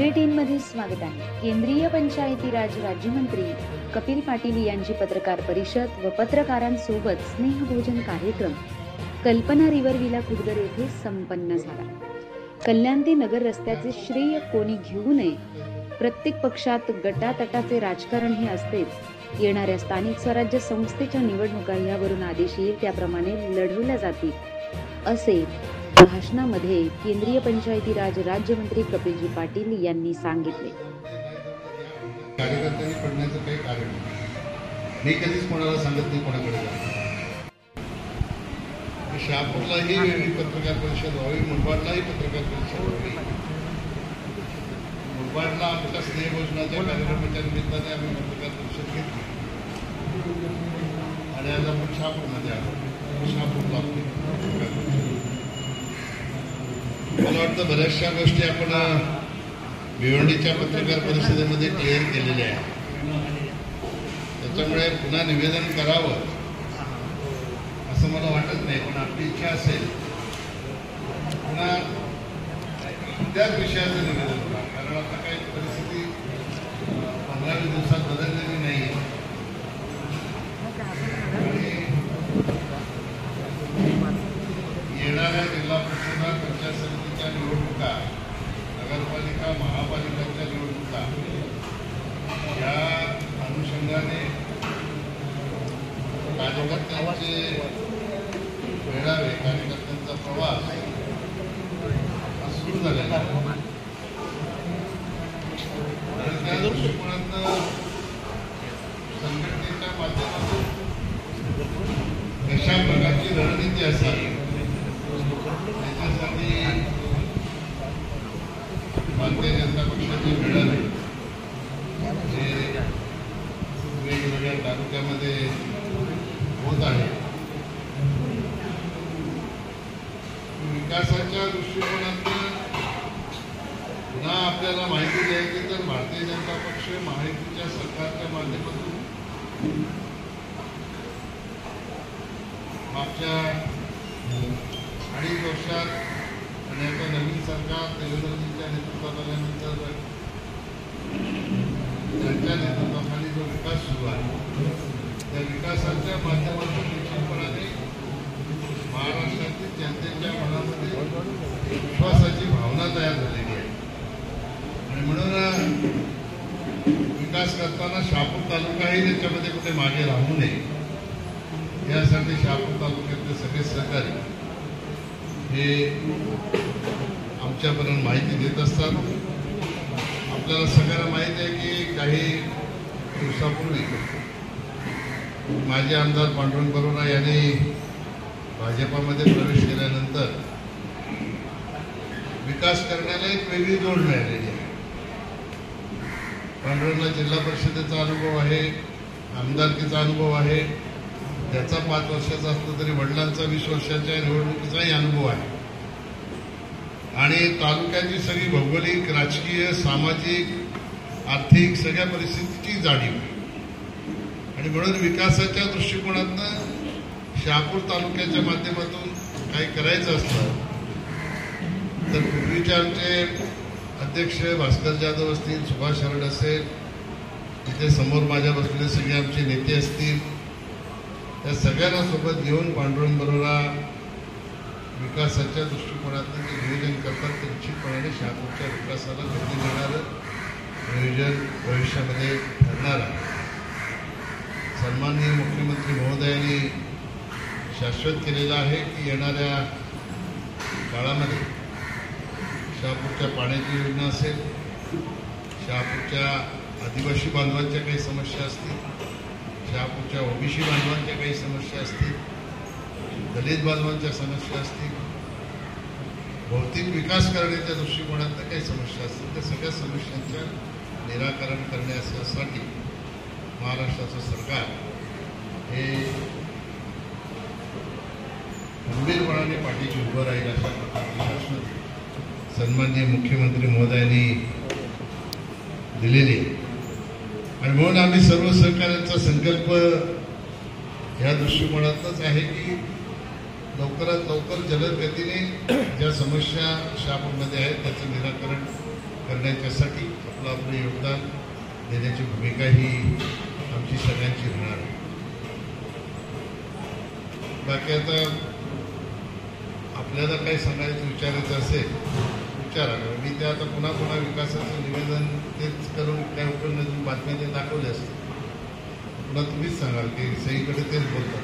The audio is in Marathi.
बुलेटिनमध्ये स्वागत आहे। केंद्रीय पंचायती राज राज्यमंत्री कपिल पाटील यांची पत्रकार परिषद व पत्रकारांसोबत स्नेहभोजन कार्यक्रम कल्पना रिव्हर विला खुर्द येथे संपन्न झाला। कल्याण ते नगर रस्त्याचे श्रेय कोणी घेऊ नये। प्रत्येक पक्षात गटातटाचे राजकारण हे असतेच। येणाऱ्या स्थानिक स्वराज्य संस्थेच्या निवडणुका यावरून आदेश येईल त्याप्रमाणे लढवल्या जातील असे भाषणामध्ये केंद्रीय पंचायती राज राज्यमंत्री कपिलजी पाटील यांनी सांगितले। कार्यकर्त्यांनी पडण्याचं काही कारण नाही। मी कधीच कोणाला सांगत नाही कोणाकडे जायचं। शहापूरलाही वेगळी पत्रकार परिषद व्हावी, मुरबाडलाही पत्रकार परिषद व्हावी। मुरबाडला आमच्या स्नेहभोजनाच्या कार्यक्रमाच्या निमित्ताने आम्ही पत्रकार परिषद घेतली आणि आज आपण शहापूरमध्ये आलो। शहापूरला मला वाटतं बऱ्याचशा गोष्टी आपण भिवंडीच्या पत्रकार परिषदेमध्ये क्लिअर केलेल्या आहेत। त्याच्यामुळे पुन्हा निवेदन करावं असं मला वाटत नाही, पण आपली इच्छा असेल पुन्हा त्याच विषयाचं निवेदन करा, कारण आता काही परिस्थिती 15-20 दिवसात बदललेली नाही आहे। येणाऱ्या जिल्हा परिषद पंचायत समितीच्या निवडणुका, नगरपालिका महापालिकांच्या निवडणुका या अनुषंगाने कार्यकर्त्यांचे मेळावे, कार्यकर्त्यांचा प्रवास हा सुरू झालेला आहे आणि त्या दृष्टिकोनातून संघटनेच्या माध्यमातून कशा प्रकारची रणनीती असावी त्याच्यासाठी भारतीय जनता पक्षाचे मेळावे जे वेगवेगळ्या तालुक्यामध्ये होत आहे, विकासाच्या दृष्टिकोनातून पुन्हा आपल्याला माहिती द्यायची तर भारतीय जनता पक्ष महायुतीच्या सरकारच्या माध्यमातून मागच्या 2.5 वर्षात आणि आता नवीन सरकार देवेंद्रजींच्या नेतृत्वात आल्यानंतर त्यांच्या नेतृत्वाखाली जो विकास सुरू आहे त्या विकासाच्या माध्यमातून निश्चितपणाने महाराष्ट्रातील जनतेच्या मनामध्ये विश्वासाची भावना तयार झालेली आहे आणि म्हणून विकास करताना शहापूर तालुकाही त्याच्यामध्ये कुठे मागे राहू नये यासाठी शहापूर तालुक्यातले सगळे सहकारी हे आमच्यापर्यंत माहिती देत असतात। आपल्याला सगळ्यांना माहिती आहे की काही दिवसापूर्वी माजी आमदार पांडुरंग बरोरा यांनी भाजपामध्ये प्रवेश केल्यानंतर विकास करण्याला एक वेगळी जोड मिळालेली आहे। पांडुरंगला जिल्हा परिषदेचा अनुभव आहे, आमदारकीचा अनुभव आहे, त्याचा 5 वर्षाचा असतो तरी वडिलांचा 20 वर्षाच्या निवडणुकीचाही अनुभव आहे आणि तालुक्याची सगळी भौगोलिक, राजकीय, सामाजिक, आर्थिक सगळ्या परिस्थितीची जाणीव आहे आणि म्हणून विकासाच्या दृष्टिकोनातून शहापूर तालुक्याच्या माध्यमातून काही करायचं असतं तर पूर्वीचे आमचे अध्यक्ष भास्कर जाधव असतील, सुभाष शरड असेल, इथे समोर माझ्या बसलेले सगळे आमचे नेते असतील, त्या सगळ्यांना सोबत घेऊन पांडुरंग बरोरा विकासाच्या दृष्टिकोनातून जे नियोजन करतात ते निश्चितपणाने शहापूरच्या विकासाला गती देणारं नियोजन भविष्यामध्ये ठरणार आहे। सन्माननीय मुख्यमंत्री महोदयांनी शाश्वत केलेलं आहे की येणाऱ्या काळामध्ये शहापूरच्या पाण्याची योजना असेल, शहापूरच्या आदिवासी बांधवांच्या काही समस्या असतील, शहापूरच्या ओबीसी बांधवांच्या काही समस्या असतील, दलित बांधवांच्या समस्या असतील, भौतिक विकास करण्याच्या दृष्टिकोनातून काही समस्या असतील, त्या सगळ्या समस्यांचं निराकरण करण्यासाठी महाराष्ट्राचं सरकार हे गंभीरपणाने पाठीशी उभं राहील अशा प्रकारची शासन सन्माननीय मुख्यमंत्री महोदयांनी दिलेली आहे आणि म्हणून आम्ही सर्व सहकार्यांचा संकल्प या दृष्टिकोनातच आहे की लवकरात लवकर जलद गतीने ज्या समस्या शहापूरमध्ये आहेत त्याचं निराकरण करण्याच्यासाठी आपलं योगदान देण्याची भूमिका ही आमची सगळ्यांची राहणार आहे. बाकी आता आपल्याला काही सांगायचं विचारायचं असेल विचारा. मी ते आता पुन्हा पुन्हा विकासाचं निवेदन तेच करून काय उपयोग बातम्या ते दाखवले असते. पुन्हा तुम्हीच सांगाल की सगळीकडे तेच बोलतात.